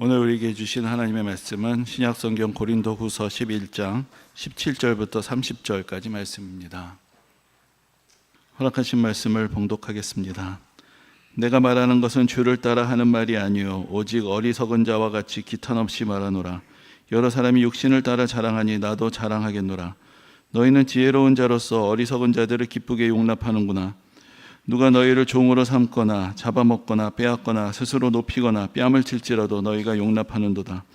오늘 우리에게 주신 하나님의 말씀은 신약성경 고린도후서 11장 17절부터 30절까지 말씀입니다. 허락하신 말씀을 봉독하겠습니다. 내가 말하는 것은 주를 따라 하는 말이 아니요 오직 어리석은 자와 같이 기탄 없이 말하노라. 여러 사람이 육신을 따라 자랑하니 나도 자랑하겠노라. 너희는 지혜로운 자로서 어리석은 자들을 기쁘게 용납하는구나. 누가 너희를 종으로 삼거나 잡아먹거나 빼앗거나 스스로 높이거나 뺨을 칠지라도 너희가 용납하는도다.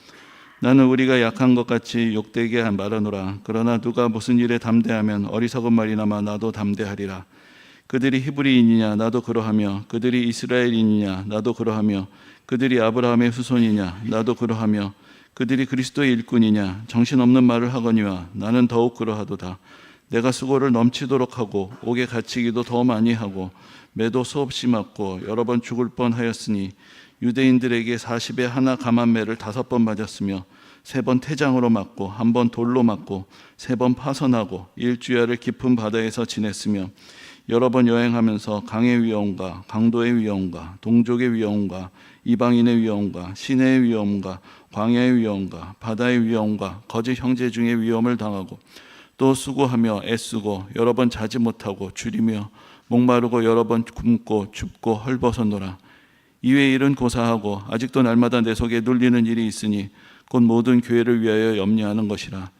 나는 우리가 약한 것 같이 욕되게 말하노라. 그러나 누가 무슨 일에 담대하면 어리석은 말이나마 나도 담대하리라. 그들이 히브리인이냐 나도 그러하며 그들이 이스라엘인이냐 나도 그러하며 그들이 아브라함의 후손이냐 나도 그러하며 그들이 그리스도의 일꾼이냐 정신없는 말을 하거니와 나는 더욱 그러하도다. 내가 수고를 넘치도록 하고 옥에 갇히기도 더 많이 하고 매도 수없이 맞고 여러 번 죽을 뻔하였으니 유대인들에게 40에 하나 감한 매를 5번 맞았으며 3번 태장으로 맞고 1번 돌로 맞고 3번 파선하고 일주야를 깊은 바다에서 지냈으며 여러 번 여행하면서 강의 위험과 강도의 위험과 동족의 위험과 이방인의 위험과 시내의 위험과 광야의 위험과 바다의 위험과 거짓 형제 중의 위험을 당하고 또 수고하며 애쓰고 여러 번 자지 못하고 줄이며 목마르고 여러 번 굶고 춥고 헐벗었노라. 이외의 일은 고사하고 아직도 날마다 내 속에 눌리는 일이 있으니 곧 모든 교회를 위하여 염려하는 것이라.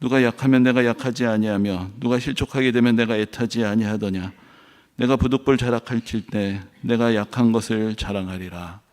누가 약하면 내가 약하지 아니하며 누가 실족하게 되면 내가 애타지 아니하더냐. 내가 부득불 자락할칠 때 내가 약한 것을 자랑하리라.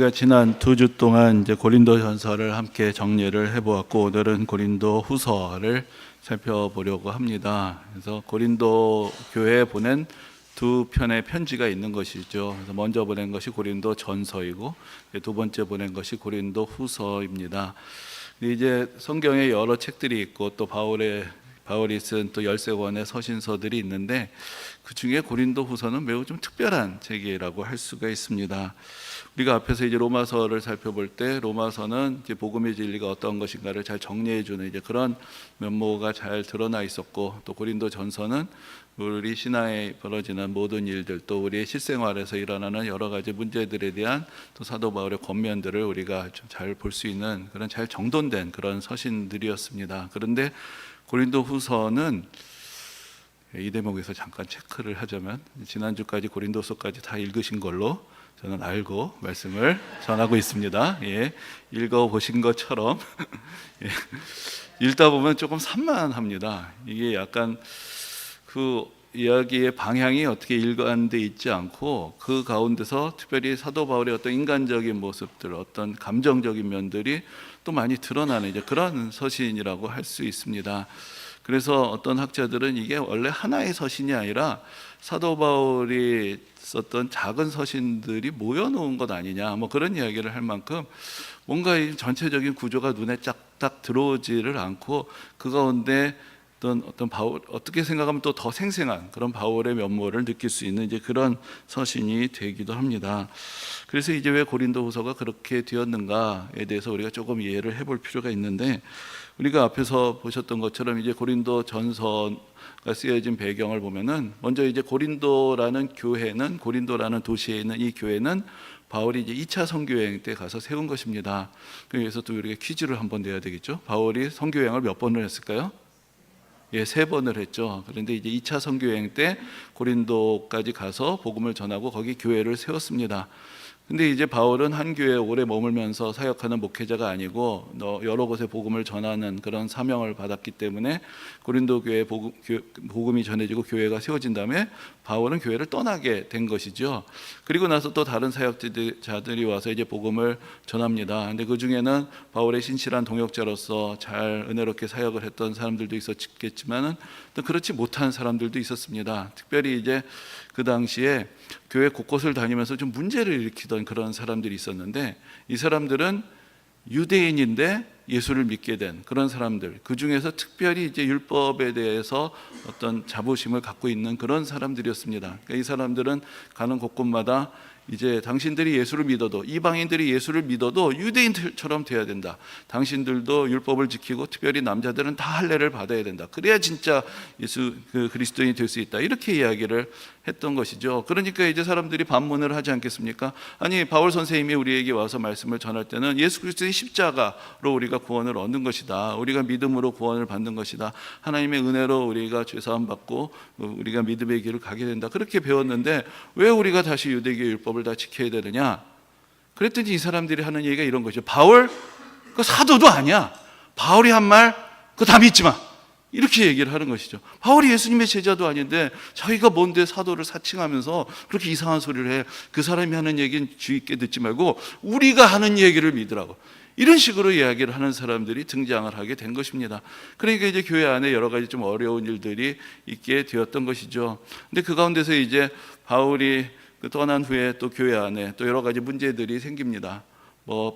우리가 지난 2주 동안 이제 고린도전서를 함께 정리를 해보았고, 오늘은 고린도후서를 살펴보려고 합니다. 그래서 고린도 교회에 보낸 두 편의 편지가 있는 것이죠. 그래서 먼저 보낸 것이 고린도전서이고, 두 번째 보낸 것이 고린도후서입니다. 이제 성경에 여러 책들이 있고, 또 바울이 쓴 또 13권의 서신서들이 있는데, 그 중에 고린도후서는 매우 좀 특별한 책이라고 할 수가 있습니다. 우리가 앞에서 이제 로마서를 살펴볼 때, 로마서는 이제 복음의 진리가 어떤 것인가를 잘 정리해주는 이제 그런 면모가 잘 드러나 있었고, 또 고린도전서는 우리 신앙에 벌어지는 모든 일들, 또 우리의 실생활에서 일어나는 여러 가지 문제들에 대한 또 사도 바울의 권면들을 우리가 좀 잘 볼 수 있는 그런 잘 정돈된 그런 서신들이었습니다. 그런데 고린도후서는 이 대목에서 잠깐 체크를 하자면, 지난주까지 고린도서까지 다 읽으신 걸로 저는 알고 말씀을 전하고 있습니다. 예, 읽어보신 것처럼 읽다 보면 조금 산만합니다. 이게 약간 그 이야기의 방향이 어떻게 일관돼 있지 않고, 그 가운데서 특별히 사도 바울의 어떤 인간적인 모습들, 어떤 감정적인 면들이 또 많이 드러나는 이제 그런 서신이라고 할 수 있습니다. 그래서 어떤 학자들은 이게 원래 하나의 서신이 아니라 사도 바울이 썼던 작은 서신들이 모여놓은 것 아니냐, 뭐 그런 이야기를 할 만큼 뭔가 이 전체적인 구조가 눈에 쫙딱 들어오지를 않고, 그 가운데 어떤 바울, 어떻게 생각하면 또 더 생생한 그런 바울의 면모를 느낄 수 있는 이제 그런 서신이 되기도 합니다. 그래서 이제 왜 고린도후서가 그렇게 되었는가에 대해서 우리가 조금 이해를 해볼 필요가 있는데, 우리가 앞에서 보셨던 것처럼 이제 고린도전서가 쓰여진 배경을 보면은, 먼저 이제 고린도라는 교회는, 고린도라는 도시에 있는 이 교회는 바울이 이제 2차 선교여행 때 가서 세운 것입니다. 그래서 또 우리가 퀴즈를 한번 내야 되겠죠. 바울이 선교여행을 몇 번을 했을까요? 예, 3번을 했죠. 그런데 이제 2차 선교여행 때 고린도까지 가서 복음을 전하고 거기 교회를 세웠습니다. 근데 이제 바울은 한 교회에 오래 머물면서 사역하는 목회자가 아니고 여러 곳에 복음을 전하는 그런 사명을 받았기 때문에 고린도 교회에 복음이 전해지고 교회가 세워진 다음에 바울은 교회를 떠나게 된 것이죠. 그리고 나서 또 다른 사역자들이 와서 이제 복음을 전합니다. 근데 그 중에는 바울의 신실한 동역자로서 잘 은혜롭게 사역을 했던 사람들도 있었겠지만은 또 그렇지 못한 사람들도 있었습니다. 특별히 이제 그 당시에 교회 곳곳을 다니면서 좀 문제를 일으키던 그런 사람들이 있었는데, 이 사람들은 유대인인데 예수를 믿게 된 그런 사람들, 그 중에서 특별히 이제 율법에 대해서 어떤 자부심을 갖고 있는 그런 사람들이었습니다. 그러니까 이 사람들은 가는 곳곳마다 이제 당신들이 예수를 믿어도, 이방인들이 예수를 믿어도 유대인들처럼 돼야 된다. 당신들도 율법을 지키고 특별히 남자들은 다 할례를 받아야 된다. 그래야 진짜 그리스도인이 될 수 있다. 이렇게 이야기를 했던 것이죠. 그러니까 이제 사람들이 반문을 하지 않겠습니까? 아니, 바울 선생님이 우리에게 와서 말씀을 전할 때는 예수 그리스도의 십자가로 우리가 구원을 얻는 것이다. 우리가 믿음으로 구원을 받는 것이다. 하나님의 은혜로 우리가 죄사함 받고 우리가 믿음의 길을 가게 된다. 그렇게 배웠는데 왜 우리가 다시 유대교 율법을 다 지켜야 되느냐? 그랬더니 이 사람들이 하는 얘기가 이런 거죠. 바울 그 사도도 아니야. 바울이 한 말 그거 다 믿지 마. 이렇게 얘기를 하는 것이죠. 바울이 예수님의 제자도 아닌데 자기가 뭔데 사도를 사칭하면서 그렇게 이상한 소리를 해. 그 사람이 하는 얘기는 주의 있게 듣지 말고 우리가 하는 얘기를 믿으라고. 이런 식으로 이야기를 하는 사람들이 등장을 하게 된 것입니다. 그러니까 이제 교회 안에 여러 가지 좀 어려운 일들이 있게 되었던 것이죠. 근데 그 가운데서 이제 바울이 떠난 후에 또 교회 안에 또 여러 가지 문제들이 생깁니다.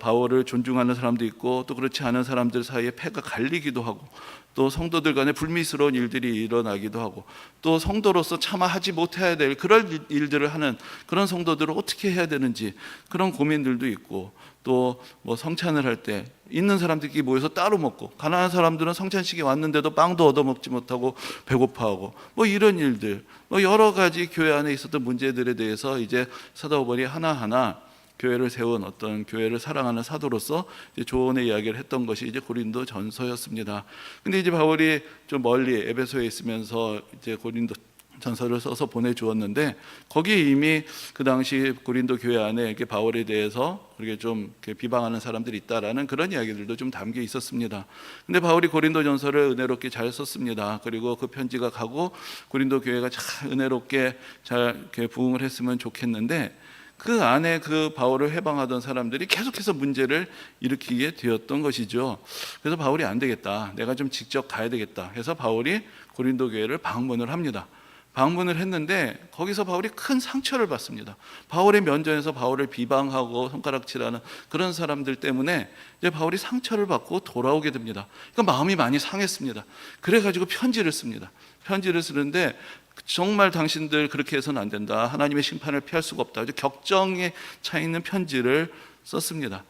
바울을 존중하는 사람도 있고 또 그렇지 않은 사람들 사이에 패가 갈리기도 하고, 또 성도들 간에 불미스러운 일들이 일어나기도 하고, 또 성도로서 차마 하지 못해야 될 그런 일들을 하는 그런 성도들을 어떻게 해야 되는지 그런 고민들도 있고, 또 성찬을 할 때 있는 사람들끼리 모여서 따로 먹고, 가난한 사람들은 성찬식에 왔는데도 빵도 얻어먹지 못하고 배고파하고, 이런 일들, 여러 가지 교회 안에 있었던 문제들에 대해서 이제 사도 바울이 하나하나 교회를 세운 어떤 교회를 사랑하는 사도로서 조언의 이야기를 했던 것이 이제 고린도 전서였습니다. 근데 이제 바울이 좀 멀리 에베소에 있으면서 이제 고린도 전서를 써서 보내주었는데, 거기에 이미 그 당시 고린도 교회 안에 이렇게 바울에 대해서 그렇게 좀 비방하는 사람들이 있다라는 그런 이야기들도 좀 담겨 있었습니다. 근데 바울이 고린도 전서를 은혜롭게 잘 썼습니다. 그리고 그 편지가 가고 고린도 교회가 잘 은혜롭게 잘 이렇게 부흥을 했으면 좋겠는데, 그 안에 그 바울을 해방하던 사람들이 계속해서 문제를 일으키게 되었던 것이죠. 그래서 바울이 안 되겠다, 내가 좀 직접 가야 되겠다 해서 바울이 고린도 교회를 방문을 합니다. 방문을 했는데 거기서 바울이 큰 상처를 받습니다. 바울의 면전에서 바울을 비방하고 손가락질하는 그런 사람들 때문에 이제 바울이 상처를 받고 돌아오게 됩니다. 그러니까 마음이 많이 상했습니다. 그래가지고 편지를 씁니다. 편지를 쓰는데 정말 당신들 그렇게 해서는 안 된다, 하나님의 심판을 피할 수가 없다, 아주 격정에 차 있는 편지를 썼습니다.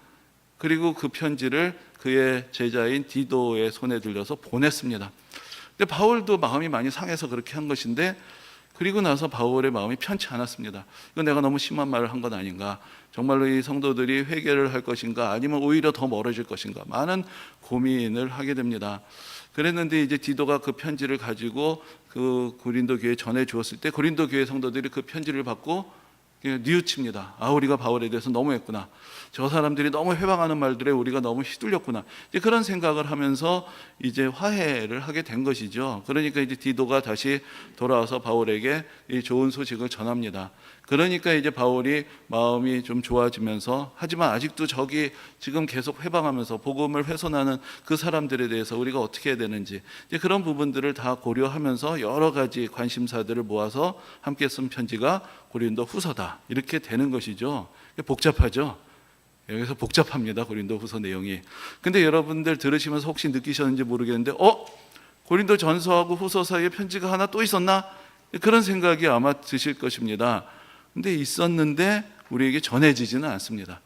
그리고 그 편지를 그의 제자인 디도의 손에 들려서 보냈습니다. 근데 바울도 마음이 많이 상해서 그렇게 한 것인데, 그리고 나서 바울의 마음이 편치 않았습니다. 이거 내가 너무 심한 말을 한 건 아닌가, 정말로 이 성도들이 회개를 할 것인가, 아니면 오히려 더 멀어질 것인가, 많은 고민을 하게 됩니다. 그랬는데 이제 디도가 그 편지를 가지고 그 고린도 교회에 전해 주었을 때, 고린도 교회 성도들이 그 편지를 받고 뉘우칩니다. 아, 우리가 바울에 대해서 너무했구나, 저 사람들이 너무 회방하는 말들에 우리가 너무 휘둘렸구나, 이제 그런 생각을 하면서 이제 화해를 하게 된 것이죠. 그러니까 이제 디도가 다시 돌아와서 바울에게 이 좋은 소식을 전합니다. 그러니까 이제 바울이 마음이 좀 좋아지면서, 하지만 아직도 저기 지금 계속 회방하면서 복음을 훼손하는 그 사람들에 대해서 우리가 어떻게 해야 되는지, 이제 그런 부분들을 다 고려하면서 여러 가지 관심사들을 모아서 함께 쓴 편지가 고린도 후서다, 이렇게 되는 것이죠. 복잡하죠. 여기서 복잡합니다, 고린도 후서 내용이. 근데 여러분들 들으시면서 혹시 느끼셨는지 모르겠는데, 고린도 전서하고 후서 사이에 편지가 하나 또 있었나? 그런 생각이 아마 드실 것입니다. 근데 있었는데 우리에게 전해지지는 않습니다.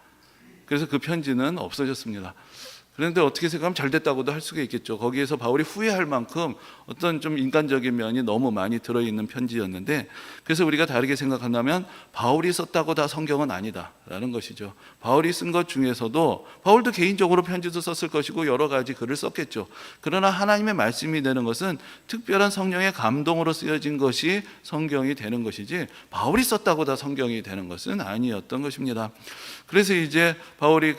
그래서 그 편지는 없어졌습니다. 그런데 어떻게 생각하면 잘 됐다고도 할 수가 있겠죠. 거기에서 바울이 후회할 만큼 어떤 좀 인간적인 면이 너무 많이 들어있는 편지였는데, 그래서 우리가 다르게 생각한다면 바울이 썼다고 다 성경은 아니다라는 것이죠. 바울이 쓴 것 중에서도, 바울도 개인적으로 편지도 썼을 것이고 여러 가지 글을 썼겠죠. 그러나 하나님의 말씀이 되는 것은 특별한 성령의 감동으로 쓰여진 것이 성경이 되는 것이지, 바울이 썼다고 다 성경이 되는 것은 아니었던 것입니다. 그래서 이제 바울이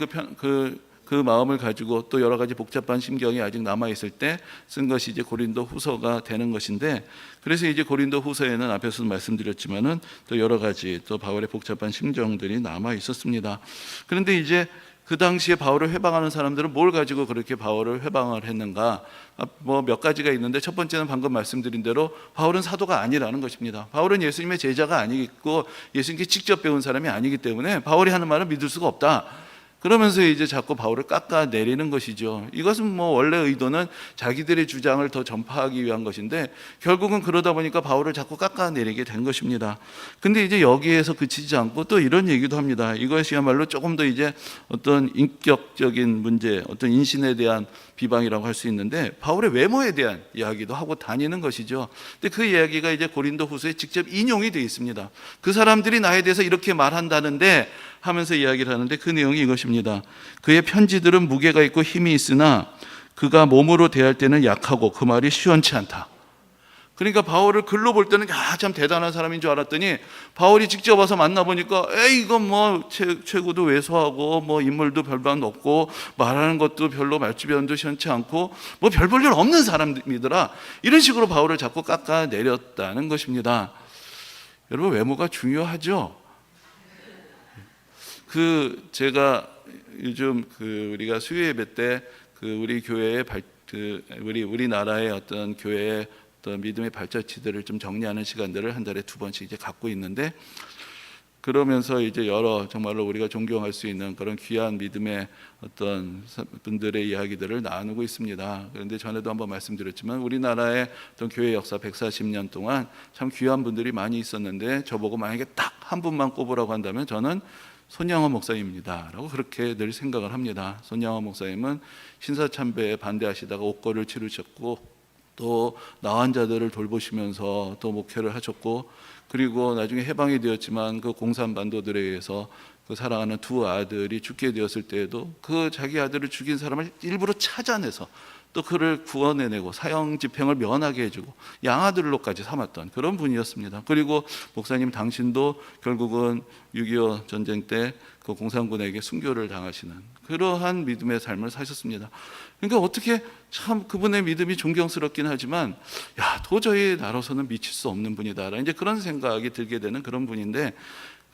그 마음을 가지고 또 여러 가지 복잡한 심경이 아직 남아있을 때 쓴 것이 이제 고린도 후서가 되는 것인데, 그래서 이제 고린도 후서에는 앞에서도 말씀드렸지만은 또 여러 가지 또 바울의 복잡한 심정들이 남아있었습니다. 그런데 이제 그 당시에 바울을 회방하는 사람들은 뭘 가지고 그렇게 바울을 회방을 했는가? 뭐 몇 가지가 있는데, 첫 번째는 방금 말씀드린 대로 바울은 사도가 아니라는 것입니다. 바울은 예수님의 제자가 아니고 예수님께 직접 배운 사람이 아니기 때문에 바울이 하는 말을 믿을 수가 없다. 그러면서 이제 자꾸 바울을 깎아내리는 것이죠. 이것은 뭐 원래 의도는 자기들의 주장을 더 전파하기 위한 것인데, 결국은 그러다 보니까 바울을 자꾸 깎아내리게 된 것입니다. 근데 이제 여기에서 그치지 않고 또 이런 얘기도 합니다. 이것이야말로 조금 더 이제 어떤 인격적인 문제, 어떤 인신에 대한 비방이라고 할 수 있는데, 바울의 외모에 대한 이야기도 하고 다니는 것이죠. 근데 그 이야기가 이제 고린도 후서에 직접 인용이 되어 있습니다. 그 사람들이 나에 대해서 이렇게 말한다는데 하면서 이야기를 하는데, 그 내용이 이것입니다. 그의 편지들은 무게가 있고 힘이 있으나 그가 몸으로 대할 때는 약하고 그 말이 시원치 않다. 그러니까 바울을 글로 볼 때는 참 대단한 사람인 줄 알았더니, 바울이 직접 와서 만나보니까 이건 뭐 최고도 왜소하고 뭐 인물도 별반 없고 말하는 것도 별로 말주변도 시원치 않고 뭐 별 볼 일 없는 사람이더라, 이런 식으로 바울을 자꾸 깎아내렸다는 것입니다. 여러분, 외모가 중요하죠. 제가 요즘 우리가 수요 예배 때 우리 교회의 우리나라의 어떤 교회의 어떤 믿음의 발자취들을 좀 정리하는 시간들을 한 달에 2번씩 이제 갖고 있는데, 그러면서 이제 여러 정말로 우리가 존경할 수 있는 그런 귀한 믿음의 어떤 분들의 이야기들을 나누고 있습니다. 그런데 전에도 한번 말씀드렸지만, 우리나라의 어떤 교회 역사 140년 동안 참 귀한 분들이 많이 있었는데, 저보고 만약에 딱 한 분만 꼽으라고 한다면 저는 손양호 목사님입니다 라고 그렇게 늘 생각을 합니다. 손양호 목사님은 신사참배에 반대하시다가 옥거를 치르셨고, 또 나환자들을 돌보시면서 또 목회를 하셨고, 그리고 나중에 해방이 되었지만 그 공산반도들에 의해서 그 사랑하는 2 아들이 죽게 되었을 때에도 그 자기 아들을 죽인 사람을 일부러 찾아내서 또 그를 구원해내고 사형 집행을 면하게 해주고 양아들로까지 삼았던 그런 분이었습니다. 그리고 목사님 당신도 결국은 6.25 전쟁 때 그 공산군에게 순교를 당하시는 그러한 믿음의 삶을 사셨습니다. 그러니까 어떻게 참 그분의 믿음이 존경스럽긴 하지만, 도저히 나로서는 미칠 수 없는 분이다, 이제 그런 생각이 들게 되는 그런 분인데,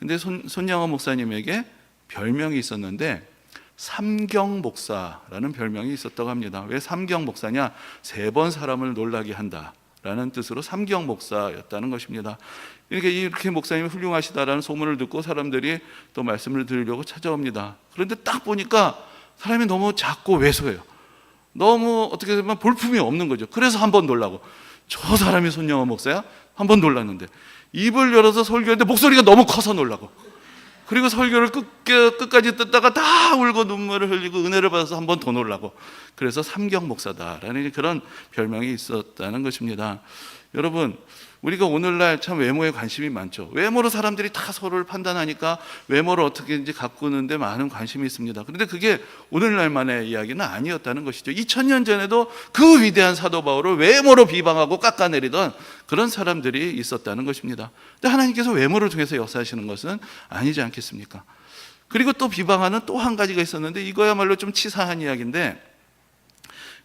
근데 손양호 목사님에게 별명이 있었는데 삼경 목사라는 별명이 있었다고 합니다. 왜 삼경 목사냐? 3번 사람을 놀라게 한다라는 뜻으로 삼경 목사였다는 것입니다. 이렇게 목사님이 훌륭하시다라는 소문을 듣고 사람들이 또 말씀을 들으려고 찾아옵니다. 그런데 딱 보니까 사람이 너무 작고 왜소해요. 너무 어떻게 보면 볼품이 없는 거죠. 그래서 한번 놀라고, 저 사람이 손영호 목사야? 한번 놀랐는데 입을 열어서 설교했는데 목소리가 너무 커서 놀라고, 그리고 설교를 끝까지 듣다가 다 울고 눈물을 흘리고 은혜를 받아서 한 번 더 놀라고, 그래서 삼경 목사다라는 그런 별명이 있었다는 것입니다. 여러분, 우리가 오늘날 참 외모에 관심이 많죠. 외모로 사람들이 다 서로를 판단하니까 외모를 어떻게든지 가꾸는데 많은 관심이 있습니다. 그런데 그게 오늘날만의 이야기는 아니었다는 것이죠. 2000년 전에도 그 위대한 사도 바울을 외모로 비방하고 깎아내리던 그런 사람들이 있었다는 것입니다. 근데 하나님께서 외모를 통해서 역사하시는 것은 아니지 않겠습니까? 그리고 또 비방하는 또 한 가지가 있었는데, 이거야말로 좀 치사한 이야기인데,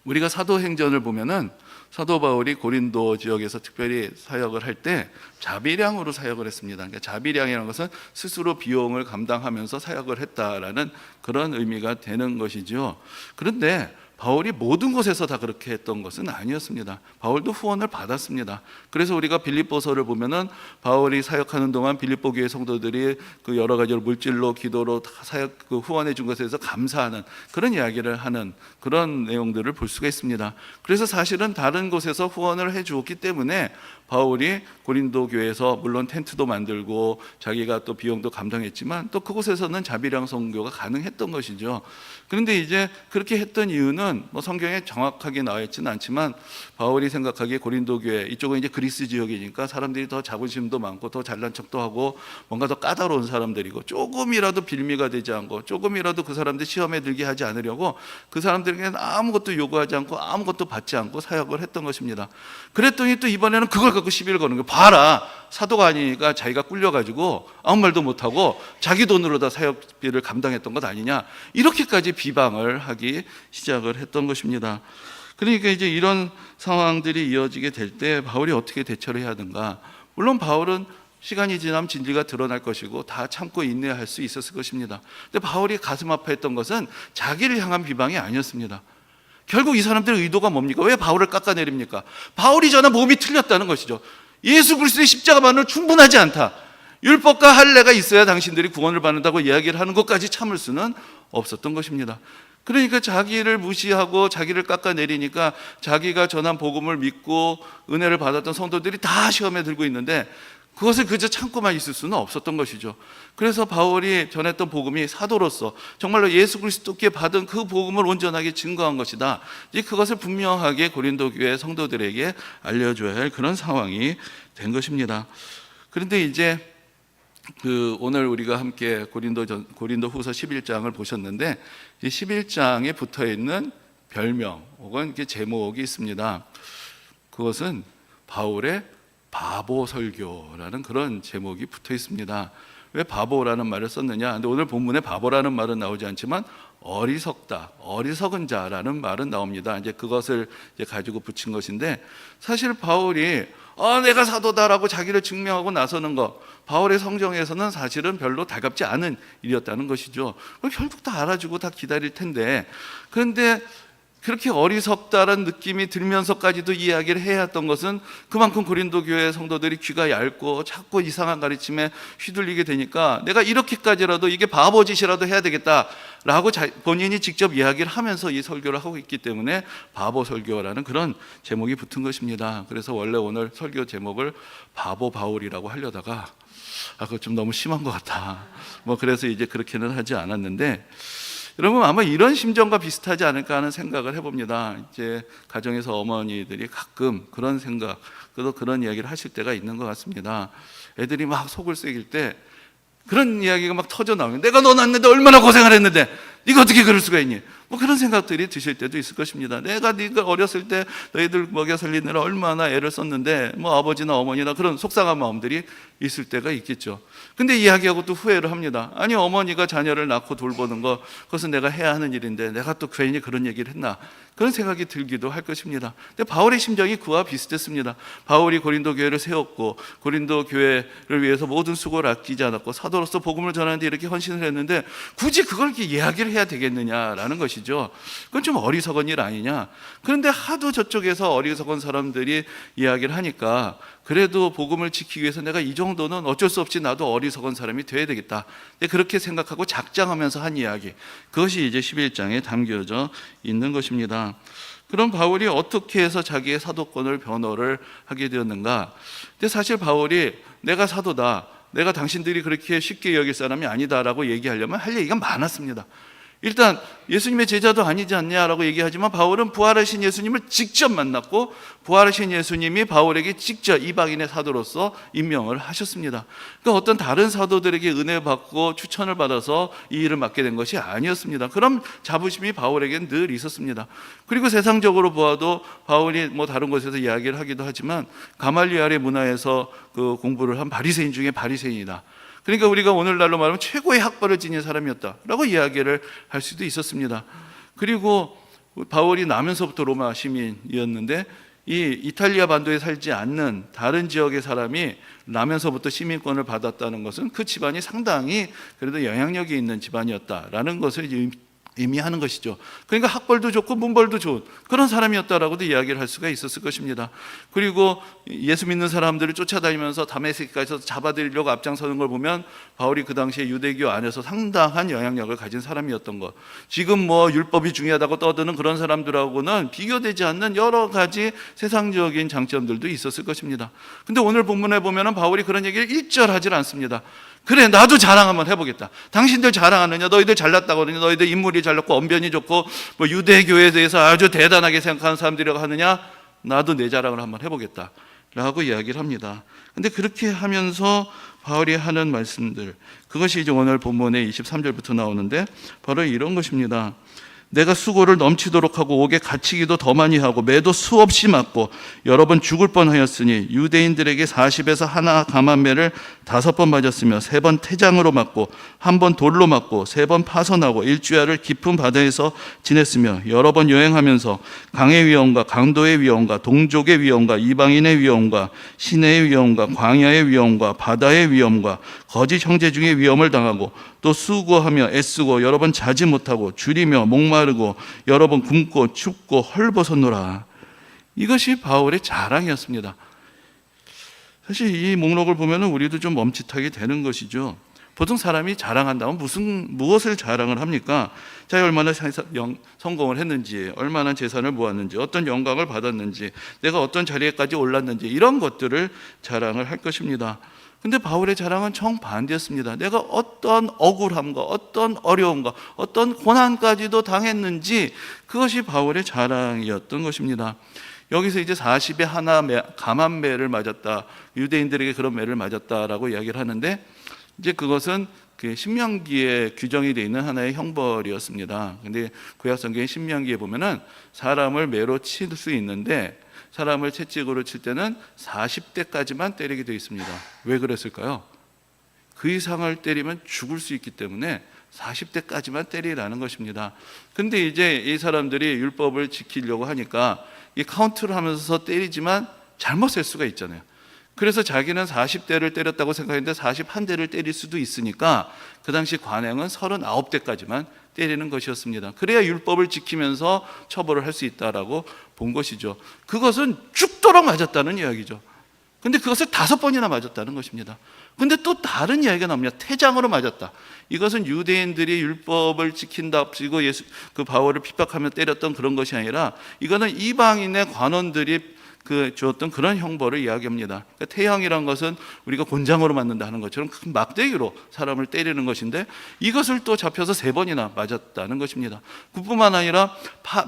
우리가 사도행전을 보면은 사도 바울이 고린도 지역에서 특별히 사역을 할 때 자비량으로 사역을 했습니다. 그러니까 자비량이라는 것은 스스로 비용을 감당하면서 사역을 했다라는 그런 의미가 되는 것이죠. 그런데 바울이 모든 곳에서 다 그렇게 했던 것은 아니었습니다. 바울도 후원을 받았습니다. 그래서 우리가 빌립보서를 보면은 바울이 사역하는 동안 빌립보 교회 성도들이 그 여러 가지로 물질로, 기도로 다 사역 후원해 준 것에 대해서 감사하는 그런 이야기를 하는 그런 내용들을 볼 수가 있습니다. 그래서 사실은 다른 곳에서 후원을 해 주었기 때문에 바울이 고린도 교회에서 물론 텐트도 만들고 자기가 또 비용도 감당했지만 또 그곳에서는 자비량 선교가 가능했던 것이죠. 그런데 이제 그렇게 했던 이유는 뭐 성경에 정확하게 나와 있지는 않지만, 바울이 생각하기에 고린도 교회 이쪽은 이제 그리스 지역이니까 사람들이 더 자부심도 많고 더 잘난 척도 하고 뭔가 더 까다로운 사람들이고, 조금이라도 빌미가 되지 않고 조금이라도 그 사람들 시험에 들게 하지 않으려고 그 사람들에게는 아무것도 요구하지 않고 아무것도 받지 않고 사역을 했던 것입니다. 그랬더니 또 이번에는 그걸 갖고 시비를 거는 거예요. 봐라, 사도가 아니니까 자기가 꿀려가지고 아무 말도 못하고 자기 돈으로 다 사역비를 감당했던 것 아니냐, 이렇게까지 비방을 하기 시작을 했던 것입니다. 그러니까 이제 이런 상황들이 이어지게 될 때 바울이 어떻게 대처를 해야 하는가? 물론 바울은 시간이 지나면 진리가 드러날 것이고 다 참고 인내할 수 있었을 것입니다. 근데 바울이 가슴 아파했던 것은 자기를 향한 비방이 아니었습니다. 결국 이 사람들의 의도가 뭡니까? 왜 바울을 깎아내립니까? 바울이 전에 몸이 틀렸다는 것이죠. 예수 그리스도의 십자가만으로 충분하지 않다. 율법과 할례가 있어야 당신들이 구원을 받는다고 이야기를 하는 것까지 참을 수는 없었던 것입니다. 그러니까 자기를 무시하고 자기를 깎아내리니까 자기가 전한 복음을 믿고 은혜를 받았던 성도들이 다 시험에 들고 있는데 그것을 그저 참고만 있을 수는 없었던 것이죠. 그래서 바울이 전했던 복음이 사도로서 정말로 예수 그리스도께 받은 그 복음을 온전하게 증거한 것이다. 이제 그것을 분명하게 고린도 교회 성도들에게 알려줘야 할 그런 상황이 된 것입니다. 그런데 이제 오늘 우리가 함께 고린도 후서 11장을 보셨는데, 이 11장에 붙어 있는 별명 혹은 제목이 있습니다. 그것은 바울의 바보 설교라는 그런 제목이 붙어 있습니다. 왜 바보라는 말을 썼느냐? 근데 오늘 본문에 바보라는 말은 나오지 않지만 어리석다, 어리석은 자라는 말은 나옵니다. 이제 그것을 이제 가지고 붙인 것인데, 사실 바울이 내가 사도다라고 자기를 증명하고 나서는 것, 바울의 성경에서는 사실은 별로 달갑지 않은 일이었다는 것이죠. 결국 다 알아주고 다 기다릴 텐데, 그런데 그렇게 어리석다라는 느낌이 들면서까지도 이야기를 해야 했던 것은 그만큼 고린도 교회 성도들이 귀가 얇고 자꾸 이상한 가르침에 휘둘리게 되니까 내가 이렇게까지라도 이게 바보짓이라도 해야 되겠다라고 본인이 직접 이야기를 하면서 이 설교를 하고 있기 때문에 바보 설교라는 그런 제목이 붙은 것입니다. 그래서 원래 오늘 설교 제목을 바보 바울이라고 하려다가 그거 좀 너무 심한 것 같다. 그래서 이제 그렇게는 하지 않았는데, 여러분 아마 이런 심정과 비슷하지 않을까 하는 생각을 해봅니다. 이제 가정에서 어머니들이 가끔 그런 생각, 또 그런 이야기를 하실 때가 있는 것 같습니다. 애들이 막 속을 새길 때 그런 이야기가 막 터져 나오면 내가 너 낳는데 얼마나 고생을 했는데 네가 어떻게 그럴 수가 있니? 뭐 그런 생각들이 드실 때도 있을 것입니다. 내가 네가 어렸을 때 너희들 먹여 살리느라 얼마나 애를 썼는데 뭐 아버지나 어머니나 그런 속상한 마음들이 있을 때가 있겠죠. 근데 이야기하고 또 후회를 합니다. 아니 어머니가 자녀를 낳고 돌보는 거 그것은 내가 해야 하는 일인데 내가 또 괜히 그런 얘기를 했나, 그런 생각이 들기도 할 것입니다. 근데 바울의 심정이 그와 비슷했습니다. 바울이 고린도 교회를 세웠고 고린도 교회를 위해서 모든 수고를 아끼지 않았고 사도로서 복음을 전하는데 이렇게 헌신을 했는데 굳이 그걸 이렇게 이야기를 해야 되겠느냐라는 것이죠. 그건 좀 어리석은 일 아니냐. 그런데 하도 저쪽에서 어리석은 사람들이 이야기를 하니까 그래도 복음을 지키기 위해서 내가 이 정도는 어쩔 수 없이 나도 어리석은 사람이 돼야 되겠다, 그렇게 생각하고 작정하면서 한 이야기, 그것이 이제 11장에 담겨져 있는 것입니다. 그럼 바울이 어떻게 해서 자기의 사도권을 변호를 하게 되었는가? 근데 사실 바울이 내가 사도다, 내가 당신들이 그렇게 쉽게 여길 사람이 아니다라고 얘기하려면 할 얘기가 많았습니다. 일단 예수님의 제자도 아니지 않냐라고 얘기하지만 바울은 부활하신 예수님을 직접 만났고 부활하신 예수님이 바울에게 직접 이방인의 사도로서 임명을 하셨습니다. 그러니까 어떤 다른 사도들에게 은혜 받고 추천을 받아서 이 일을 맡게 된 것이 아니었습니다. 그럼 자부심이 바울에게는 늘 있었습니다. 그리고 세상적으로 보아도 바울이 뭐 다른 곳에서 이야기를 하기도 하지만 가말리엘의 문화에서 그 공부를 한 바리새인 중에 바리새인이다. 그러니까 우리가 오늘날로 말하면 최고의 학벌을 지닌 사람이었다라고 이야기를 할 수도 있었습니다. 그리고 바울이 나면서부터 로마 시민이었는데 이 이탈리아 반도에 살지 않는 다른 지역의 사람이 나면서부터 시민권을 받았다는 것은 그 집안이 상당히 그래도 영향력이 있는 집안이었다라는 것을 의미하는 것이죠. 그러니까 학벌도 좋고 문벌도 좋은 그런 사람이었다라고도 이야기를 할 수가 있었을 것입니다. 그리고 예수 믿는 사람들을 쫓아다니면서 다메섹까지서 잡아들이려고 앞장서는 걸 보면 바울이 그 당시에 유대교 안에서 상당한 영향력을 가진 사람이었던 것, 지금 뭐 율법이 중요하다고 떠드는 그런 사람들하고는 비교되지 않는 여러 가지 세상적인 장점들도 있었을 것입니다. 근데 오늘 본문에 보면 바울이 그런 얘기를 일절하지 않습니다. 그래 나도 자랑 한번 해보겠다. 당신들 자랑하느냐, 너희들 잘났다고 그러냐, 너희들 인물이 잘났고 언변이 좋고 뭐 유대교에 대해서 아주 대단하게 생각하는 사람들이라고 하느냐, 나도 내 자랑을 한번 해보겠다 라고 이야기를 합니다. 근데 그렇게 하면서 바울이 하는 말씀들, 그것이 이제 오늘 본문의 23절부터 나오는데 바로 이런 것입니다. 내가 수고를 넘치도록 하고 옥에 갇히기도 더 많이 하고 매도 수없이 맞고 여러 번 죽을 뻔하였으니 유대인들에게 40에서 하나 감한매를 5번 맞았으며 3번 태장으로 맞고 1번 돌로 맞고 3번 파선하고 일주야를 깊은 바다에서 지냈으며 여러 번 여행하면서 강의 위험과 강도의 위험과 동족의 위험과 이방인의 위험과 시내의 위험과 광야의 위험과 바다의 위험과 거짓 형제 중에 위험을 당하고 또 수고하며 애쓰고 여러 번 자지 못하고 줄이며 목마르고 여러 번 굶고 춥고 헐벗었노라. 이것이 바울의 자랑이었습니다. 사실 이 목록을 보면 우리도 좀 멈칫하게 되는 것이죠. 보통 사람이 자랑한다면 무엇을 자랑을 합니까? 자기 얼마나 성공을 했는지, 얼마나 재산을 모았는지, 어떤 영광을 받았는지, 내가 어떤 자리에까지 올랐는지, 이런 것들을 자랑을 할 것입니다. 근데 바울의 자랑은 정반대였습니다. 내가 어떤 억울함과 어떤 어려움과 어떤 고난까지도 당했는지, 그것이 바울의 자랑이었던 것입니다. 여기서 이제 40에 하나 감한매를 맞았다, 유대인들에게 그런 매를 맞았다라고 이야기를 하는데, 이제 그것은 그 신명기에 규정이 되어 있는 하나의 형벌이었습니다. 근데 구약 성경의 신명기에 보면은 사람을 매로 칠 수 있는데 사람을 채찍으로 칠 때는 40대까지만 때리게 되어 있습니다. 왜 그랬을까요? 그 이상을 때리면 죽을 수 있기 때문에 40대까지만 때리라는 것입니다. 근데 이제 이 사람들이 율법을 지키려고 하니까 이 카운트를 하면서 때리지만 잘못 셀 수가 있잖아요. 그래서 자기는 40대를 때렸다고 생각했는데 41대를 때릴 수도 있으니까 그 당시 관행은 39대까지만 때리는 것이었습니다. 그래야 율법을 지키면서 처벌을 할 수 있다라고 본 것이죠. 그것은 죽도록 맞았다는 이야기죠. 근데 그것을 5번이나 맞았다는 것입니다. 근데 또 다른 이야기가 나옵니다. 태장으로 맞았다. 이것은 유대인들이 율법을 지킨답시고 그 바울을 핍박하며 때렸던 그런 것이 아니라 이거는 이방인의 관원들이 주었던 그런 형벌을 이야기합니다. 그러니까 태형이란 것은 우리가 곤장으로 맞는다 하는 것처럼 큰 막대기로 사람을 때리는 것인데 이것을 또 잡혀서 3번이나 맞았다는 것입니다. 그뿐만 아니라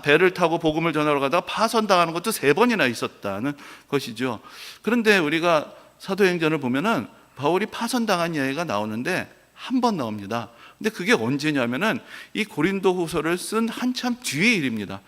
배를 타고 복음을 전하러 가다가 파선당하는 것도 3번이나 있었다는 것이죠. 그런데 우리가 사도행전을 보면은 바울이 파선당한 이야기가 나오는데 한 번 나옵니다. 근데 그게 언제냐면은 이 고린도후서를 쓴 한참 뒤의 일입니다.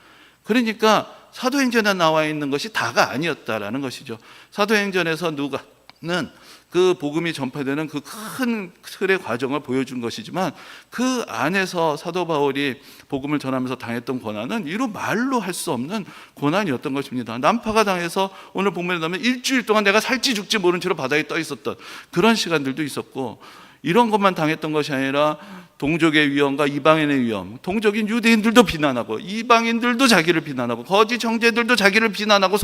그러니까 사도행전에 나와 있는 것이 다가 아니었다라는 것이죠. 사도행전에서 누가는 그 복음이 전파되는 그 큰 틀의 과정을 보여준 것이지만 그 안에서 사도 바울이 복음을 전하면서 당했던 고난은 이루 말로 할 수 없는 고난이었던 것입니다. 난파가 당해서 오늘 본문에 나오면 일주일 동안 내가 살지 죽지 모른 채로 바다에 떠 있었던 그런 시간들도 있었고, 이런 것만 당했던 것이 아니라 동족의 위험과 이방인의 위험, 동족인 유대인들도 비난하고 이방인들도 자기를 비난하고 거짓 형제들도 자기를 비난하고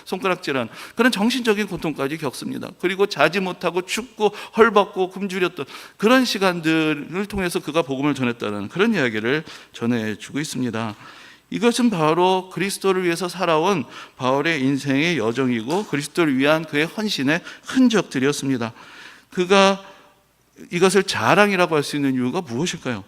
손가락질하는 그런 정신적인 고통까지 겪습니다. 그리고 자지 못하고 춥고 헐벗고 굶주렸던 그런 시간들을 통해서 그가 복음을 전했다는 그런 이야기를 전해주고 있습니다. 이것은 바로 그리스도를 위해서 살아온 바울의 인생의 여정이고 그리스도를 위한 그의 헌신의 흔적들이었습니다. 그가 이것을 자랑이라고 할 수 있는 이유가 무엇일까요?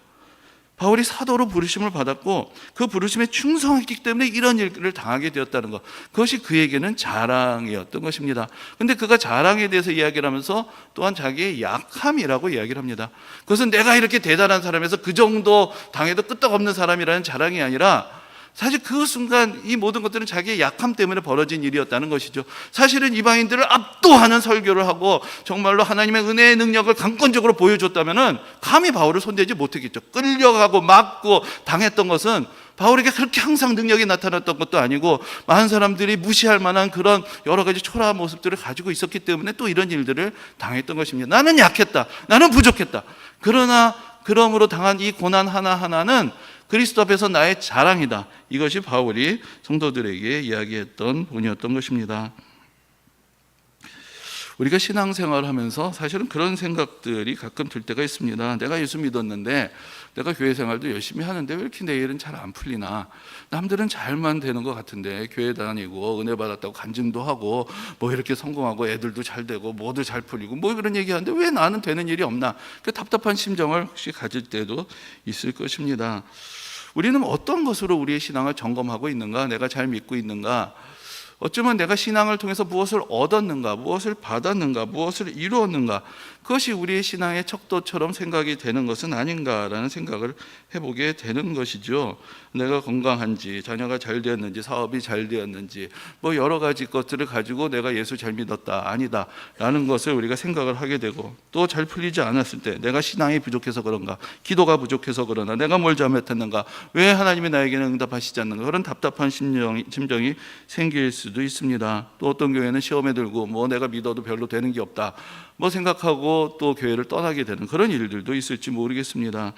바울이 사도로 부르심을 받았고 그 부르심에 충성했기 때문에 이런 일을 당하게 되었다는 것, 그것이 그에게는 자랑이었던 것입니다. 그런데 그가 자랑에 대해서 이야기를 하면서 또한 자기의 약함이라고 이야기를 합니다. 그것은 내가 이렇게 대단한 사람에서 그 정도 당해도 끄떡없는 사람이라는 자랑이 아니라 사실 그 순간 이 모든 것들은 자기의 약함 때문에 벌어진 일이었다는 것이죠. 사실은 이방인들을 압도하는 설교를 하고 정말로 하나님의 은혜의 능력을 강권적으로 보여줬다면 감히 바울을 손대지 못했겠죠. 끌려가고 맞고 당했던 것은 바울에게 그렇게 항상 능력이 나타났던 것도 아니고 많은 사람들이 무시할 만한 그런 여러 가지 초라한 모습들을 가지고 있었기 때문에 또 이런 일들을 당했던 것입니다. 나는 약했다, 나는 부족했다. 그러나 그러므로 당한 이 고난 하나하나는 그리스도 앞에서 나의 자랑이다. 이것이 바울이 성도들에게 이야기했던 본이었던 것입니다. 우리가 신앙생활을 하면서 사실은 그런 생각들이 가끔 들 때가 있습니다. 내가 예수 믿었는데 내가 교회 생활도 열심히 하는데 왜 이렇게 내 일은 잘 안 풀리나? 남들은 잘만 되는 것 같은데 교회 다니고 은혜 받았다고 간증도 하고 뭐 이렇게 성공하고 애들도 잘 되고 뭐도 잘 풀리고 뭐 그런 얘기하는데 왜 나는 되는 일이 없나? 그 답답한 심정을 혹시 가질 때도 있을 것입니다. 우리는 어떤 것으로 우리의 신앙을 점검하고 있는가? 내가 잘 믿고 있는가? 어쩌면 내가 신앙을 통해서 무엇을 얻었는가, 무엇을 받았는가, 무엇을 이루었는가, 그것이 우리의 신앙의 척도처럼 생각이 되는 것은 아닌가라는 생각을 해보게 되는 것이죠. 내가 건강한지, 자녀가 잘 되었는지, 사업이 잘 되었는지 뭐 여러 가지 것들을 가지고 내가 예수 잘 믿었다, 아니다 라는 것을 우리가 생각을 하게 되고, 또 잘 풀리지 않았을 때 내가 신앙이 부족해서 그런가, 기도가 부족해서 그러나, 내가 뭘 잘못했는가, 왜 하나님이 나에게는 응답하시지 않는가, 그런 답답한 심정이 생길 수도 있습니다. 또 어떤 교회는 시험에 들고 뭐 내가 믿어도 별로 되는 게 없다 뭐 생각하고 또 교회를 떠나게 되는 그런 일들도 있을지 모르겠습니다.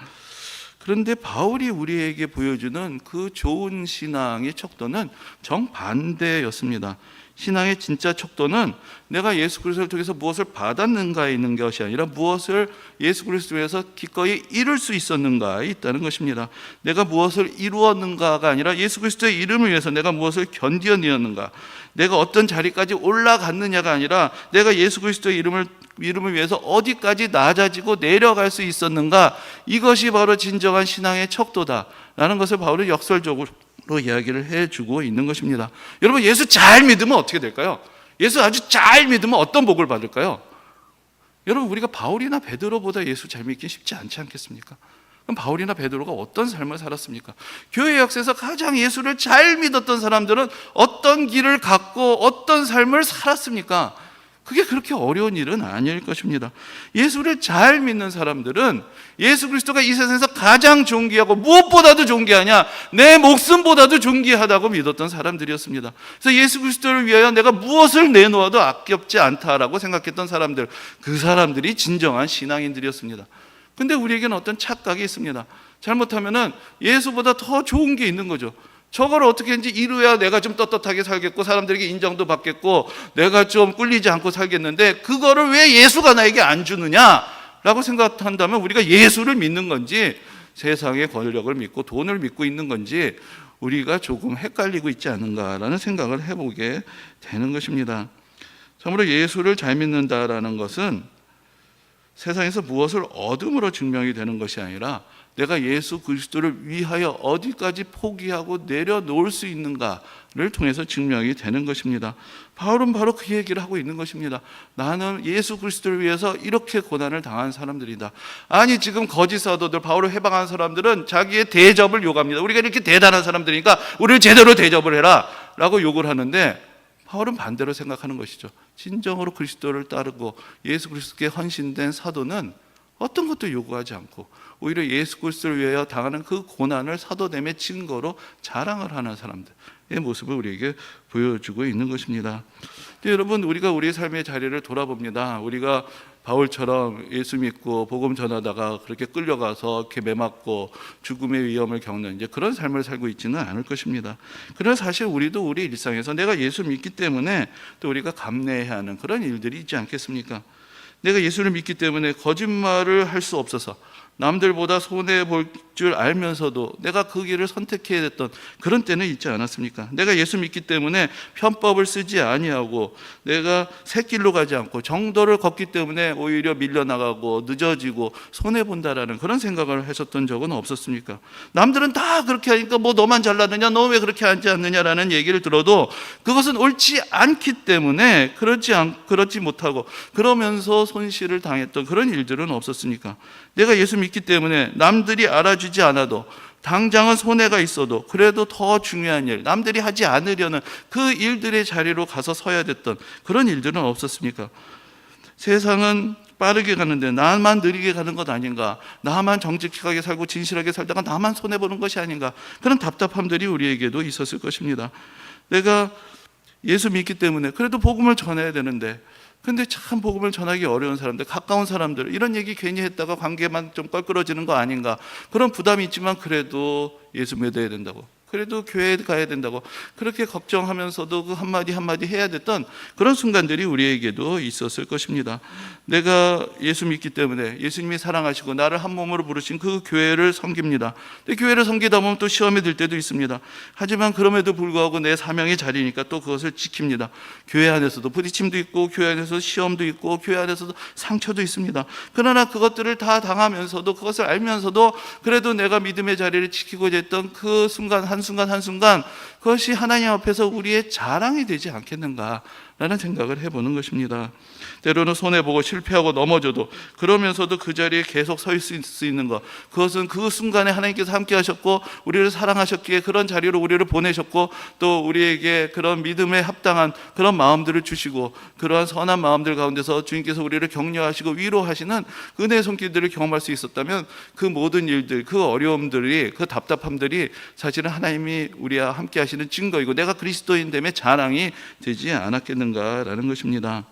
그런데 바울이 우리에게 보여주는 그 좋은 신앙의 척도는 정반대였습니다. 신앙의 진짜 척도는 내가 예수 그리스도를 통해서 무엇을 받았는가에 있는 것이 아니라 무엇을 예수 그리스도에서 기꺼이 이룰 수 있었는가에 있다는 것입니다. 내가 무엇을 이루었는가가 아니라 예수 그리스도의 이름을 위해서 내가 무엇을 견디어내었는가, 내가 어떤 자리까지 올라갔느냐가 아니라 내가 예수 그리스도의 이름을 위해서 어디까지 낮아지고 내려갈 수 있었는가, 이것이 바로 진정한 신앙의 척도다라는 것을 바울은 역설적으로 이야기를 해주고 있는 것입니다. 여러분, 예수 잘 믿으면 어떻게 될까요? 예수 아주 잘 믿으면 어떤 복을 받을까요? 여러분, 우리가 바울이나 베드로보다 예수 잘 믿기 쉽지 않지 않겠습니까? 그럼 바울이나 베드로가 어떤 삶을 살았습니까? 교회 역사에서 가장 예수를 잘 믿었던 사람들은 어떤 길을 갖고 어떤 삶을 살았습니까? 그게 그렇게 어려운 일은 아닐 것입니다. 예수를 잘 믿는 사람들은 예수 그리스도가 이 세상에서 가장 존귀하고 무엇보다도 존귀하냐, 내 목숨보다도 존귀하다고 믿었던 사람들이었습니다. 그래서 예수 그리스도를 위하여 내가 무엇을 내놓아도 아깝지 않다라고 생각했던 사람들, 그 사람들이 진정한 신앙인들이었습니다. 근데 우리에게는 어떤 착각이 있습니다. 잘못하면은 예수보다 더 좋은 게 있는 거죠. 저걸 어떻게 했는지 이루어야 내가 좀 떳떳하게 살겠고 사람들에게 인정도 받겠고 내가 좀 꿀리지 않고 살겠는데, 그거를 왜 예수가 나에게 안 주느냐라고 생각한다면 우리가 예수를 믿는 건지 세상의 권력을 믿고 돈을 믿고 있는 건지 우리가 조금 헷갈리고 있지 않은가라는 생각을 해보게 되는 것입니다. 참으로 예수를 잘 믿는다라는 것은 세상에서 무엇을 얻음으로 증명이 되는 것이 아니라 내가 예수 그리스도를 위하여 어디까지 포기하고 내려놓을 수 있는가를 통해서 증명이 되는 것입니다. 바울은 바로 그 얘기를 하고 있는 것입니다. 나는 예수 그리스도를 위해서 이렇게 고난을 당한 사람들이다. 아니, 지금 거짓 사도들, 바울을 해방한 사람들은 자기의 대접을 요구합니다. 우리가 이렇게 대단한 사람들이니까 우리를 제대로 대접을 해라 라고 요구를 하는데, 바울은 반대로 생각하는 것이죠. 진정으로 그리스도를 따르고 예수 그리스도께 헌신된 사도는 어떤 것도 요구하지 않고 오히려 예수 그리스도를 위하여 당하는 그 고난을 사도됨의 증거로 자랑을 하는 사람들의 모습을 우리에게 보여주고 있는 것입니다. 여러분, 우리가 우리의 삶의 자리를 돌아봅니다. 우리가 바울처럼 예수 믿고 복음 전하다가 그렇게 끌려가서 이렇게 매맞고 죽음의 위험을 겪는 이제 그런 삶을 살고 있지는 않을 것입니다. 그러나 사실 우리도 우리 일상에서 내가 예수 믿기 때문에 또 우리가 감내해야 하는 그런 일들이 있지 않겠습니까? 내가 예수를 믿기 때문에 거짓말을 할 수 없어서 남들보다 손해볼 줄 알면서도 내가 그 길을 선택해야 됐던 그런 때는 있지 않았습니까? 내가 예수 믿기 때문에 편법을 쓰지 아니하고 내가 샛길로 가지 않고 정도를 걷기 때문에 오히려 밀려나가고 늦어지고 손해본다라는 그런 생각을 하셨던 적은 없었습니까? 남들은 다 그렇게 하니까 뭐 너만 잘났느냐, 너 왜 그렇게 하지 않느냐라는 얘기를 들어도 그것은 옳지 않기 때문에 그렇지 못하고 그러면서 손실을 당했던 그런 일들은 없었습니까? 내가 예수 믿기 때문에 남들이 알아주지 않아도 당장은 손해가 있어도 그래도 더 중요한 일, 남들이 하지 않으려는 그 일들의 자리로 가서 서야 됐던 그런 일들은 없었습니까? 세상은 빠르게 가는데 나만 느리게 가는 것 아닌가, 나만 정직하게 살고 진실하게 살다가 나만 손해보는 것이 아닌가, 그런 답답함들이 우리에게도 있었을 것입니다. 내가 예수 믿기 때문에 그래도 복음을 전해야 되는데, 근데 참 복음을 전하기 어려운 사람들, 가까운 사람들, 이런 얘기 괜히 했다가 관계만 좀 껄끄러지는 거 아닌가, 그런 부담이 있지만 그래도 예수 믿어야 된다고, 그래도 교회에 가야 된다고 그렇게 걱정하면서도 그 한마디 한마디 해야 됐던 그런 순간들이 우리에게도 있었을 것입니다. 내가 예수 믿기 때문에 예수님이 사랑하시고 나를 한 몸으로 부르신 그 교회를 섬깁니다. 근데 교회를 섬기다 보면 또 시험에 들 때도 있습니다. 하지만 그럼에도 불구하고 내 사명의 자리니까 또 그것을 지킵니다. 교회 안에서도 부딪힘도 있고 교회 안에서 시험도 있고 교회 안에서도 상처도 있습니다. 그러나 그것들을 다 당하면서도, 그것을 알면서도 그래도 내가 믿음의 자리를 지키고자 했던 그 순간 한순간 그것이 하나님 앞에서 우리의 자랑이 되지 않겠는가라는 생각을 해보는 것입니다. 때로는 손해보고 실패하고 넘어져도 그러면서도 그 자리에 계속 서 있을 수 있는 것, 그것은 그 순간에 하나님께서 함께 하셨고 우리를 사랑하셨기에 그런 자리로 우리를 보내셨고 또 우리에게 그런 믿음에 합당한 그런 마음들을 주시고 그러한 선한 마음들 가운데서 주님께서 우리를 격려하시고 위로하시는 은혜의 손길들을 경험할 수 있었다면 그 모든 일들, 그 어려움들이, 그 답답함들이 사실은 하나님이 우리와 함께 하시는 증거이고 내가 그리스도인됨의 자랑이 되지 않았겠는가라는 것입니다.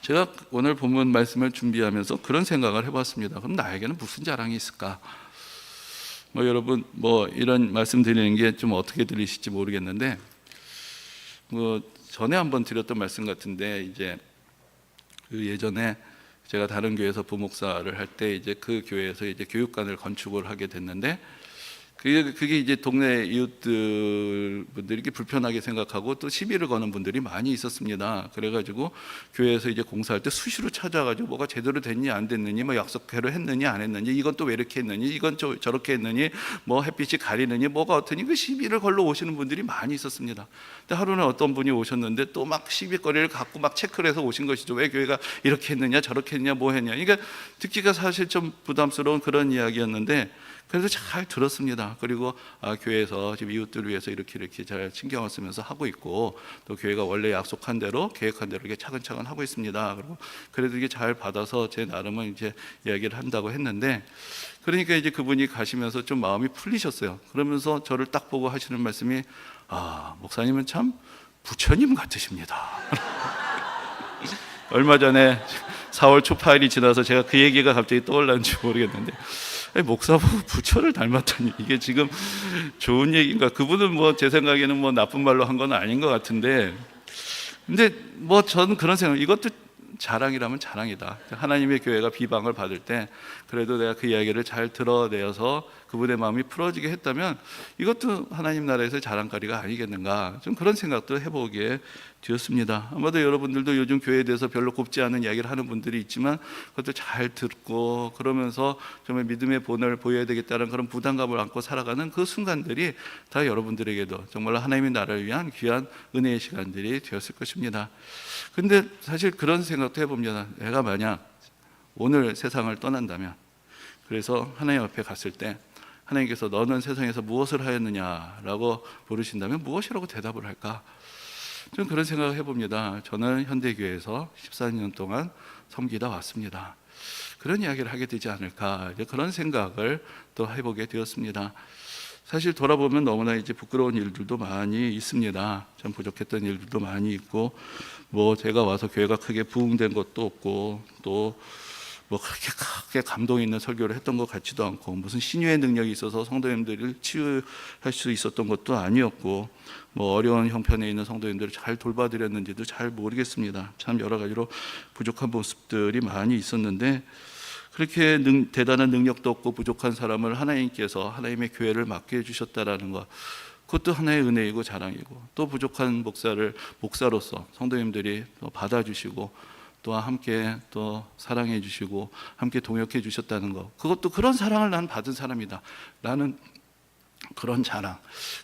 제가 오늘 본문 말씀을 준비하면서 그런 생각을 해봤습니다. 그럼 나에게는 무슨 자랑이 있을까? 여러분 이런 말씀 드리는 게 좀 어떻게 들리실지 모르겠는데 전에 한번 드렸던 말씀 같은데 이제 그 예전에 제가 다른 교회에서 부목사를 할 때 이제 그 교회에서 이제 교육관을 건축을 하게 됐는데 그게 이제 동네 이웃들 분들이 불편하게 생각하고 또 시비를 거는 분들이 많이 있었습니다. 그래가지고 교회에서 이제 공사할 때 수시로 찾아가지고 뭐가 제대로 됐니 안 됐느니, 약속대로 했느니 안 했느니, 이건 또 왜 이렇게 했느니, 이건 저렇게 했느니, 햇빛이 가리느니, 뭐가 어떠니, 그 시비를 걸러 오시는 분들이 많이 있었습니다. 근데 하루는 어떤 분이 오셨는데 또 막 시비거리를 갖고 막 체크를 해서 오신 것이죠. 왜 교회가 이렇게 했느냐, 저렇게 했느냐, 뭐 했냐. 그러니까 듣기가 사실 좀 부담스러운 그런 이야기였는데 그래서 잘 들었습니다. 그리고 교회에서 지금 이웃들을 위해서 이렇게 잘 신경을 쓰면서 하고 있고 또 교회가 원래 약속한 대로 계획한 대로 이렇게 차근차근 하고 있습니다. 그리고 그래도 이게 잘 받아서 제 나름은 이제 이야기를 한다고 했는데, 그러니까 이제 그분이 가시면서 좀 마음이 풀리셨어요. 그러면서 저를 딱 보고 하시는 말씀이 목사님은 참 부처님 같으십니다. 얼마 전에 4월 초파일이 지나서 제가 그 얘기가 갑자기 떠올랐는지 모르겠는데 목사보고 부처를 닮았다니 이게 지금 좋은 얘기인가? 그분은 제 생각에는 나쁜 말로 한 건 아닌 것 같은데, 근데 저는 그런 생각, 이것도 자랑이라면 자랑이다. 하나님의 교회가 비방을 받을 때 그래도 내가 그 이야기를 잘 드러내어서 그분의 마음이 풀어지게 했다면 이것도 하나님 나라에서의 자랑거리가 아니겠는가, 좀 그런 생각도 해보게 되었습니다. 아마도 여러분들도 요즘 교회에 대해서 별로 곱지 않은 이야기를 하는 분들이 있지만 그것도 잘 듣고 그러면서 정말 믿음의 본을 보여야 되겠다는 그런 부담감을 안고 살아가는 그 순간들이 다 여러분들에게도 정말로 하나님의 나라를 위한 귀한 은혜의 시간들이 되었을 것입니다. 근데 사실 그런 생각도 해봅니다. 내가 만약 오늘 세상을 떠난다면, 그래서 하나님 앞에 갔을 때 하나님께서 너는 세상에서 무엇을 하였느냐라고 물으신다면 무엇이라고 대답을 할까? 좀 그런 생각을 해봅니다. 저는 현대교회에서 14년 동안 섬기다 왔습니다. 그런 이야기를 하게 되지 않을까, 그런 생각을 또 해보게 되었습니다. 사실 돌아보면 너무나 이제 부끄러운 일들도 많이 있습니다. 참 부족했던 일들도 많이 있고, 뭐 제가 와서 교회가 크게 부흥된 것도 없고, 또 뭐 그렇게 크게 감동 있는 설교를 했던 것 같지도 않고, 무슨 신유의 능력이 있어서 성도님들을 치유할 수 있었던 것도 아니었고, 뭐 어려운 형편에 있는 성도님들을 잘 돌봐드렸는지도 잘 모르겠습니다. 참 여러 가지로 부족한 모습들이 많이 있었는데, 그렇게 대단한 능력도 없고 부족한 사람을 하나님께서 하나님의 교회를 맡게 해주셨다라는 것, 그것도 하나의 은혜이고 자랑이고, 또 부족한 목사를 목사로서 성도님들이 또 받아주시고 또 함께 또 사랑해 주시고 함께 동역해 주셨다는 것, 그것도 그런 사랑을 난 받은 사람이다 라는 그런 자랑,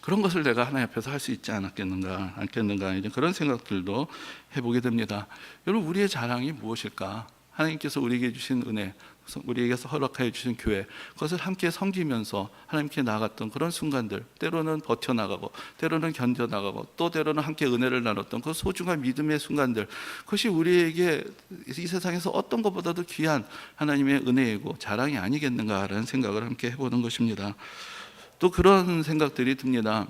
그런 것을 내가 하나님 앞에서 할 수 있지 않겠는가 이제 그런 생각들도 해보게 됩니다. 여러분, 우리의 자랑이 무엇일까? 하나님께서 우리에게 주신 은혜, 우리에게서 허락하여 주신 교회, 그것을 함께 섬기면서 하나님께 나아갔던 그런 순간들, 때로는 버텨나가고 때로는 견뎌나가고 또 때로는 함께 은혜를 나눴던 그 소중한 믿음의 순간들, 그것이 우리에게 이 세상에서 어떤 것보다도 귀한 하나님의 은혜이고 자랑이 아니겠는가라는 생각을 함께 해보는 것입니다. 또 그런 생각들이 듭니다.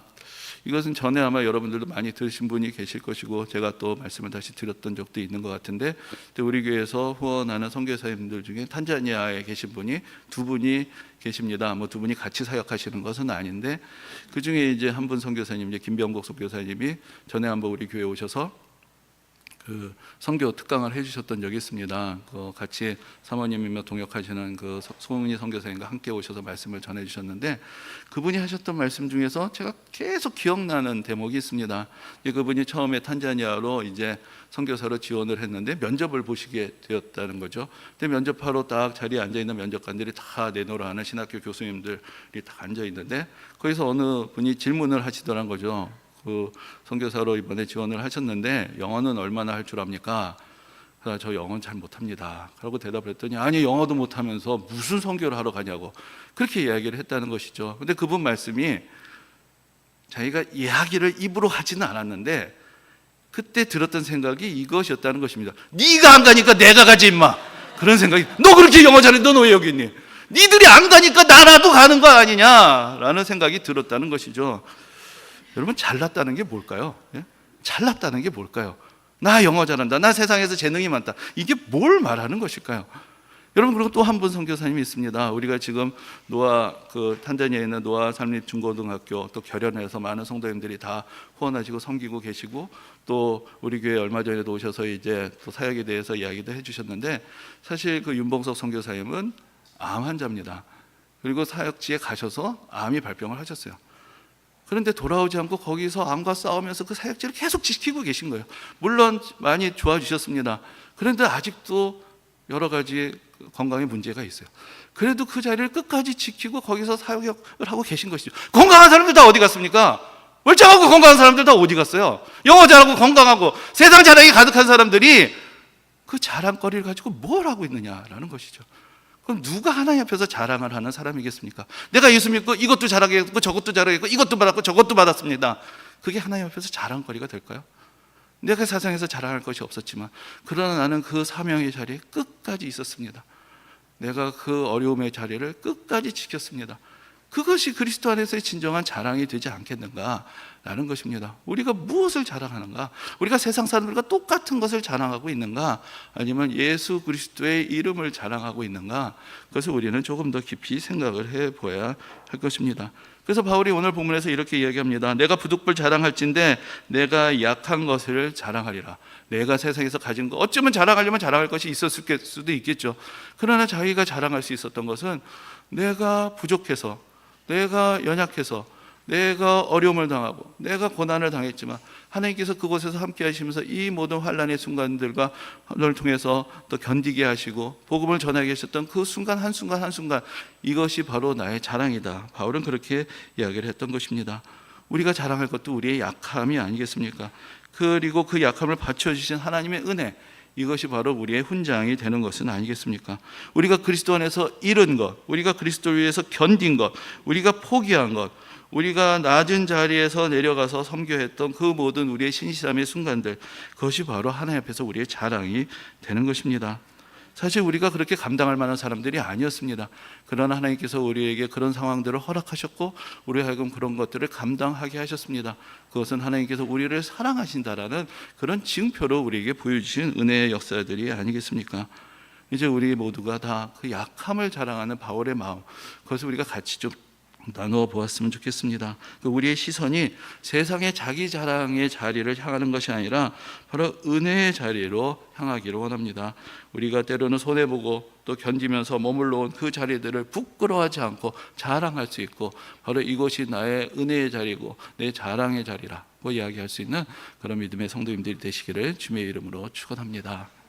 이것은 전에 아마 여러분들도 많이 들으신 분이 계실 것이고 제가 또 말씀을 다시 드렸던 적도 있는 것 같은데, 우리 교회에서 후원하는 선교사님들 중에 탄자니아에 계신 분이 두 분이 계십니다. 뭐 두 분이 같이 사역하시는 것은 아닌데, 그 중에 이제 한 분 선교사님, 이제 김병국 선교사님이 전에 한번 우리 교회에 오셔서 그 선교 특강을 해주셨던 적이 있습니다. 그 같이 사모님이며 동역하시는 그 송은희 선교사님과 함께 오셔서 말씀을 전해주셨는데, 그분이 하셨던 말씀 중에서 제가 계속 기억나는 대목이 있습니다. 그분이 처음에 탄자니아로 이제 선교사로 지원을 했는데 면접을 보시게 되었다는 거죠. 근데 면접하러 딱 자리에 앉아 있는 면접관들이 다 내노라 하는 신학교 교수님들이 다 앉아 있는데, 거기서 어느 분이 질문을 하시더란 거죠. 그 선교사로 이번에 지원을 하셨는데 영어는 얼마나 할 줄 압니까? 그래서 저 영어는 잘 못합니다. 그러고 대답을 했더니, 아니 영어도 못하면서 무슨 선교를 하러 가냐고 그렇게 이야기를 했다는 것이죠. 근데 그분 말씀이 자기가 이야기를 입으로 하지는 않았는데 그때 들었던 생각이 이것이었다는 것입니다. 네가 안 가니까 내가 가지 임마. 그런 생각이, 너 그렇게 영어 잘해, 넌 왜 여기 있니? 니들이 안 가니까 나라도 가는 거 아니냐라는 생각이 들었다는 것이죠. 여러분, 잘났다는 게 뭘까요? 예? 잘났다는 게 뭘까요? 나 영어 잘한다, 나 세상에서 재능이 많다, 이게 뭘 말하는 것일까요? 여러분, 그리고 또 한 분 선교사님이 있습니다. 우리가 지금 노아, 그 탄자니아에 있는 노아 삼립중고등학교 또 결연해서 많은 성도님들이 다 후원하시고 섬기고 계시고, 또 우리 교회 얼마 전에도 오셔서 이제 또 사역에 대해서 이야기도 해주셨는데, 사실 그 윤봉석 선교사님은 암 환자입니다. 그리고 사역지에 가셔서 암이 발병을 하셨어요. 그런데 돌아오지 않고 거기서 암과 싸우면서 그 사역지를 계속 지키고 계신 거예요. 물론 많이 좋아지셨습니다. 그런데 아직도 여러 가지 건강에 문제가 있어요. 그래도 그 자리를 끝까지 지키고 거기서 사역을 하고 계신 것이죠. 건강한 사람들 다 어디 갔습니까? 멀쩡하고 건강한 사람들 다 어디 갔어요? 영어 잘하고 건강하고 세상 자랑이 가득한 사람들이 그 자랑거리를 가지고 뭘 하고 있느냐라는 것이죠. 그럼 누가 하나님 앞에서 자랑을 하는 사람이겠습니까? 내가 예수 믿고 이것도 자랑했고 저것도 자랑했고 이것도 받았고 저것도 받았습니다. 그게 하나님 앞에서 자랑거리가 될까요? 내가 세상에서 자랑할 것이 없었지만 그러나 나는 그 사명의 자리에 끝까지 있었습니다. 내가 그 어려움의 자리를 끝까지 지켰습니다. 그것이 그리스도 안에서의 진정한 자랑이 되지 않겠는가라는 것입니다. 우리가 무엇을 자랑하는가? 우리가 세상 사람들과 똑같은 것을 자랑하고 있는가? 아니면 예수 그리스도의 이름을 자랑하고 있는가? 그것을 우리는 조금 더 깊이 생각을 해봐야 할 것입니다. 그래서 바울이 오늘 본문에서 이렇게 이야기합니다. 내가 부득불 자랑할진대 내가 약한 것을 자랑하리라. 내가 세상에서 가진 것, 어쩌면 자랑하려면 자랑할 것이 있었을 수도 있겠죠. 그러나 자기가 자랑할 수 있었던 것은 내가 부족해서, 내가 연약해서, 내가 어려움을 당하고 내가 고난을 당했지만 하나님께서 그곳에서 함께 하시면서 이 모든 환난의 순간들과 를 통해서 또 견디게 하시고 복음을 전하게 하셨던 그 순간 한순간 한순간, 이것이 바로 나의 자랑이다. 바울은 그렇게 이야기를 했던 것입니다. 우리가 자랑할 것도 우리의 약함이 아니겠습니까? 그리고 그 약함을 받쳐주신 하나님의 은혜, 이것이 바로 우리의 훈장이 되는 것은 아니겠습니까? 우리가 그리스도 안에서 잃은 것, 우리가 그리스도를 위해서 견딘 것, 우리가 포기한 것, 우리가 낮은 자리에서 내려가서 섬겨했던 그 모든 우리의 신실함의 순간들, 그것이 바로 하나님 앞에서 우리의 자랑이 되는 것입니다. 사실 우리가 그렇게 감당할 만한 사람들이 아니었습니다. 그러나 하나님께서 우리에게 그런 상황들을 허락하셨고 우리 하여금 그런 것들을 감당하게 하셨습니다. 그것은 하나님께서 우리를 사랑하신다라는 그런 증표로 우리에게 보여주신 은혜의 역사들이 아니겠습니까? 이제 우리 모두가 다 그 약함을 자랑하는 바울의 마음, 그것을 우리가 같이 좀 나누어 보았으면 좋겠습니다. 우리의 시선이 세상의 자기 자랑의 자리를 향하는 것이 아니라 바로 은혜의 자리로 향하기를 원합니다. 우리가 때로는 손해보고 또 견디면서 머물러 온 그 자리들을 부끄러워하지 않고 자랑할 수 있고, 바로 이것이 나의 은혜의 자리고 내 자랑의 자리라고 이야기할 수 있는 그런 믿음의 성도님들이 되시기를 주님의 이름으로 축원합니다.